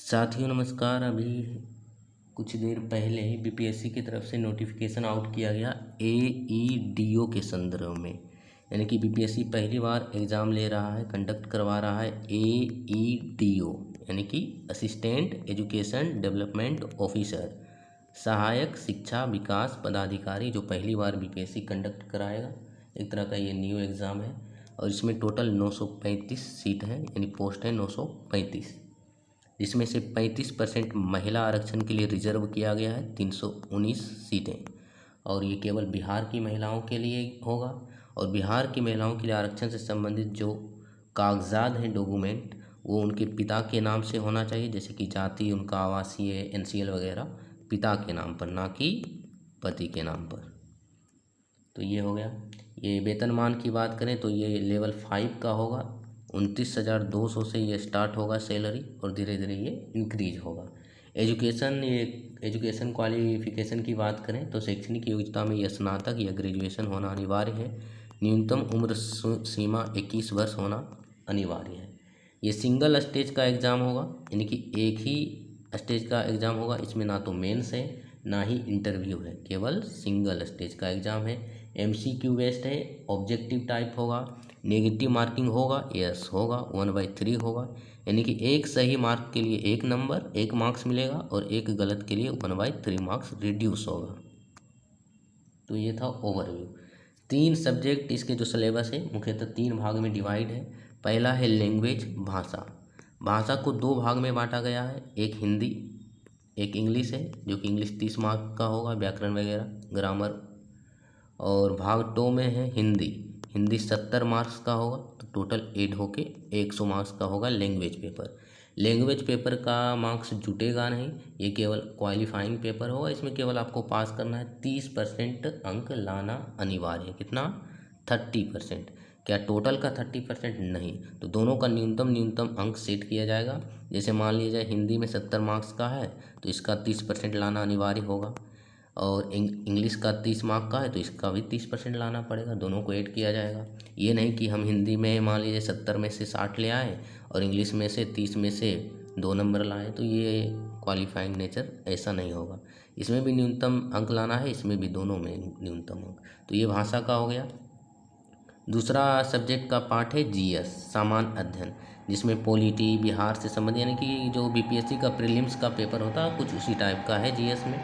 साथियों नमस्कार। अभी कुछ देर पहले बीपीएससी की तरफ से नोटिफिकेशन आउट किया गया एईडीओ के संदर्भ में, यानी कि बीपीएससी पहली बार एग्ज़ाम ले रहा है, कंडक्ट करवा रहा है एईडीओ, यानी कि असिस्टेंट एजुकेशन डेवलपमेंट ऑफिसर, सहायक शिक्षा विकास पदाधिकारी, जो पहली बार बीपीएससी कंडक्ट कराएगा। एक तरह का ये न्यू एग्ज़ाम है और इसमें टोटल 935 सीट है, यानी पोस्ट है 935, जिसमें से 35% महिला आरक्षण के लिए रिजर्व किया गया है, 319 सीटें। और ये केवल बिहार की महिलाओं के लिए होगा। और बिहार की महिलाओं के लिए आरक्षण से संबंधित जो कागजात हैं, डॉक्यूमेंट, वो उनके पिता के नाम से होना चाहिए, जैसे कि जाति, उनका आवासीय, एनसीएल वगैरह पिता के नाम पर, ना कि पति के नाम पर। तो ये हो गया। ये वेतनमान की बात करें तो ये लेवल 5 का होगा, 29,200 से ये स्टार्ट होगा सैलरी और धीरे धीरे ये इंक्रीज होगा। एजुकेशन क्वालिफिकेशन की बात करें तो शैक्षणिक योग्यता में ये स्नातक या ग्रेजुएशन होना अनिवार्य है। न्यूनतम उम्र सीमा 21 वर्ष होना अनिवार्य है। ये सिंगल स्टेज का एग्ज़ाम होगा, यानी कि एक ही स्टेज का एग्ज़ाम होगा। इसमें ना तो मेंस है ना ही इंटरव्यू है, केवल सिंगल स्टेज का एग्ज़ाम है। एमसीक्यू बेस्ड है, ऑब्जेक्टिव टाइप होगा, नेगेटिव मार्किंग होगा, यस होगा, 1/3 होगा, यानी कि एक सही मार्क के लिए 1 नंबर 1 मार्क्स मिलेगा और एक गलत के लिए 1/3 मार्क्स रिड्यूस होगा। तो ये था ओवरव्यू। 3 सब्जेक्ट इसके जो सिलेबस है मुख्यतः 3 भाग में डिवाइड है। पहला है लैंग्वेज, भाषा। भाषा को 2 भाग में बांटा गया है, एक हिंदी एक इंग्लिश है, जो कि इंग्लिश 30 मार्क का होगा, व्याकरण वगैरह ग्रामर। और भाग 2 में है हिंदी। हिंदी 70 मार्क्स का होगा, तो टोटल ऐड होके 100 मार्क्स का होगा लैंग्वेज पेपर। लैंग्वेज पेपर का मार्क्स जुटेगा नहीं, ये केवल क्वालिफाइंग पेपर होगा। इसमें केवल आपको पास करना है, 30% अंक लाना अनिवार्य है। कितना? 30%। क्या टोटल का 30%? नहीं, तो दोनों का न्यूनतम अंक सेट किया जाएगा। जैसे मान लिया जाए हिंदी में 70 मार्क्स का है तो इसका 30% लाना अनिवार्य होगा, और इंग्लिश का 30 मार्क का है तो इसका भी 30% लाना पड़ेगा। दोनों को ऐड किया जाएगा। ये नहीं कि हम हिंदी में मान लीजिए 70 में से 60 ले आए और इंग्लिश में से 30 में से 2 नंबर लाए, तो ये क्वालिफाइंग नेचर ऐसा नहीं होगा। इसमें भी न्यूनतम अंक लाना है, इसमें भी, दोनों में न्यूनतम अंक। तो ये भाषा का हो गया। दूसरा सब्जेक्ट का पार्ट है जीएस, सामान्य अध्ययन, जिसमें पॉलिटी, बिहार से संबंधित, यानी कि जो बीपीएससी का प्रीलिम्स का पेपर होता है कुछ उसी टाइप का है जीएस में।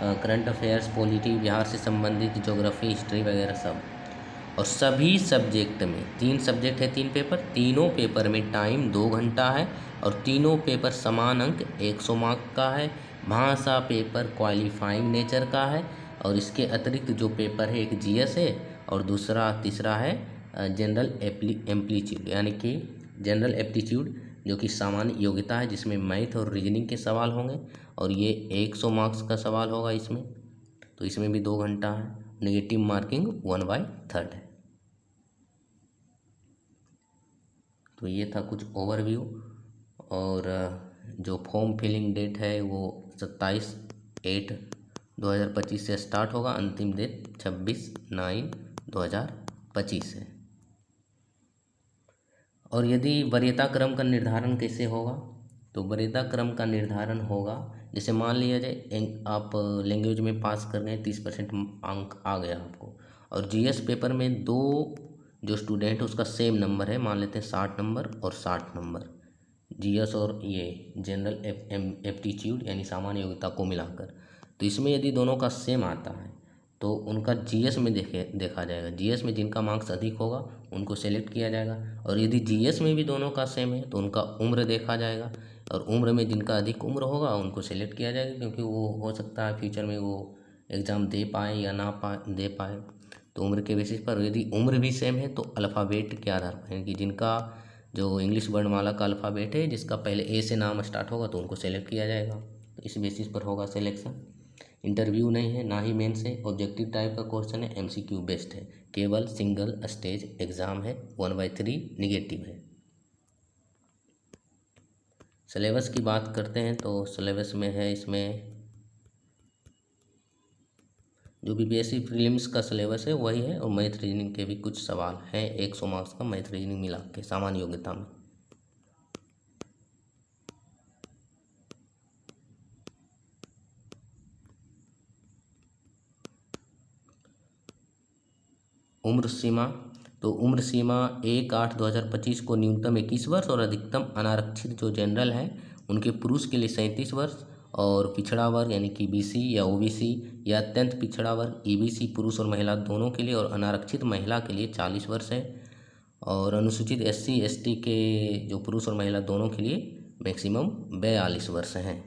करंट अफेयर्स, पॉलिटी, बिहार से संबंधित, ज्योग्राफी, हिस्ट्री वगैरह सब। और सभी सब्जेक्ट में 3 सब्जेक्ट है, 3 पेपर, तीनों पेपर में टाइम 2 घंटा है और तीनों पेपर समान अंक 100 मार्क का है। भाषा पेपर क्वालिफाइंग नेचर का है और इसके अतिरिक्त जो पेपर है, एक जीएस है और तीसरा है जनरल एप्लीट्यूड, यानी कि जनरल एप्टीट्यूड, जो कि सामान्य योग्यता है, जिसमें मैथ और रीजनिंग के सवाल होंगे और ये 100 मार्क्स का सवाल होगा इसमें। तो इसमें भी 2 घंटा है। नेगेटिव मार्किंग 1/3 है। तो ये था कुछ ओवरव्यू। और जो फॉर्म फिलिंग डेट है वो 27/8/2025 से स्टार्ट होगा, अंतिम डेट 26/9/2025 है। और यदि वरीयता क्रम का निर्धारण कैसे होगा, तो वरीयता क्रम का निर्धारण होगा, जैसे मान लिया जाए आप लैंग्वेज में पास कर गए, 30% अंक आ गया आपको, और जीएस पेपर में 2 जो स्टूडेंट उसका सेम नंबर है, मान लेते हैं 60 नंबर और 60 नंबर, जीएस और ये जनरल एप्टीट्यूड यानी सामान्य योग्यता को मिलाकर। तो इसमें यदि दोनों का सेम आता है तो उनका जीएस में देखा जाएगा। जीएस में जिनका मार्क्स अधिक होगा उनको सेलेक्ट किया जाएगा, और यदि जीएस में भी दोनों का सेम है तो उनका उम्र देखा जाएगा, और उम्र में जिनका अधिक उम्र होगा उनको सेलेक्ट किया जाएगा, क्योंकि वो हो सकता है फ्यूचर में वो एग्ज़ाम दे पाए या ना दे पाए। तो उम्र के बेसिस पर, यदि उम्र भी सेम है तो अल्फ़ाबेट के आधार पर, यानी कि जिनका जो इंग्लिश वर्णमाला का अल्फ़ाबेट है, जिसका पहले ए से नाम स्टार्ट होगा तो उनको सेलेक्ट किया जाएगा। तो इस बेसिस पर होगा सिलेक्शन। इंटरव्यू नहीं है, ना ही मेंस है, ऑब्जेक्टिव टाइप का क्वेश्चन है, एमसीक्यू बेस्ड है, केवल सिंगल स्टेज एग्ज़ाम है, 1/3 निगेटिव है। सिलेबस की बात करते हैं तो सिलेबस में है, इसमें जो बीपीएससी प्रीलिम्स का सिलेबस है वही है, और मैथ रीजनिंग के भी कुछ सवाल हैं, 100 मार्क्स का मैथ रीजनिंग मिला के सामान्य योग्यता में। उम्र सीमा, तो उम्र सीमा 1/8/2025 को न्यूनतम 21 वर्ष और अधिकतम अनारक्षित जो जनरल है उनके पुरुष के लिए 37 वर्ष और पिछड़ा वर्ग यानी कि बीसी या ओबीसी या अत्यंत पिछड़ा वर्ग ईबीसी पुरुष और महिला दोनों के लिए और अनारक्षित महिला के लिए 40 वर्ष है और अनुसूचित एससी एसटी के जो पुरुष और महिला दोनों के लिए मैक्सिमम 42 वर्ष हैं।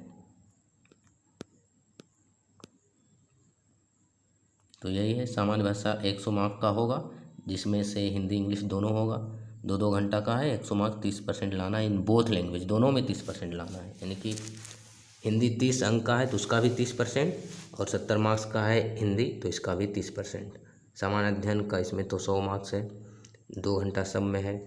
तो यही है, सामान्य भाषा 100 मार्क का होगा जिसमें से हिंदी इंग्लिश दोनों होगा, 2-2 घंटा का है, 100 मार्क 30% लाना है इन बोथ लैंग्वेज, दोनों में 30% लाना है। यानी कि हिंदी 30 अंक का है तो उसका भी 30% और 70 मार्क्स का है हिंदी तो इसका भी 30%। सामान्य अध्ययन का इसमें तो 100 मार्क्स है, 2 घंटा सब में है।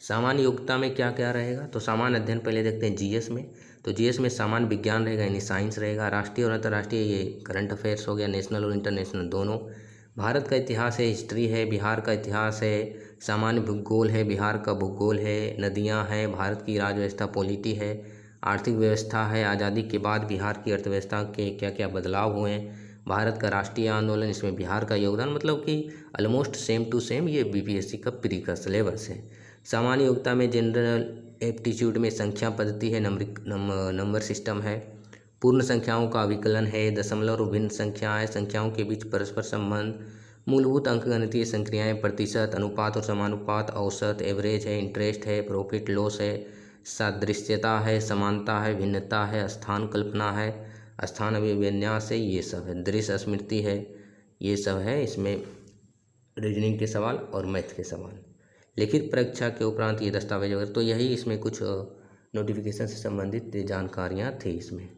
सामान्य योग्यता में क्या क्या रहेगा, तो सामान्य अध्ययन पहले देखते हैं जीएस में। तो जीएस में सामान्य विज्ञान रहेगा यानी साइंस रहेगा, राष्ट्रीय और अंतर्राष्ट्रीय ये करंट अफेयर्स हो गया, नेशनल और इंटरनेशनल दोनों। भारत का इतिहास है, हिस्ट्री है, बिहार का इतिहास है, सामान्य भूगोल है, बिहार का भूगोल है, नदियाँ हैं, भारत की राज्य व्यवस्था पॉलिटी है, आर्थिक व्यवस्था है, आज़ादी के बाद बिहार की अर्थव्यवस्था के क्या क्या बदलाव हुए हैं, भारत का राष्ट्रीय आंदोलन, इसमें बिहार का योगदान, मतलब कि ऑलमोस्ट सेम टू सेम ये बीपीएससी का प्री का सिलेबस है। सामान्य योग्यता में जनरल एप्टीट्यूड में संख्या पद्धति है, नंबर सिस्टम है, पूर्ण संख्याओं का विकलन है, दशमलव और भिन्न संख्याएं, संख्याओं के बीच परस्पर संबंध, मूलभूत अंकगणितीय संक्रियाएं, प्रतिशत, अनुपात और समानुपात, औसत, एवरेज है, इंटरेस्ट है, प्रॉफिट लॉस है, सादृश्यता है, समानता है, भिन्नता है, स्थान कल्पना है, स्थान अभिविन्यास है, ये सब है, दृश्य स्मृति है, ये सब है इसमें रीजनिंग के सवाल और मैथ के सवाल। लिखित परीक्षा के उपरांत ये दस्तावेज वगैरह, तो यही इसमें कुछ नोटिफिकेशन से संबंधित जानकारियाँ थी इसमें।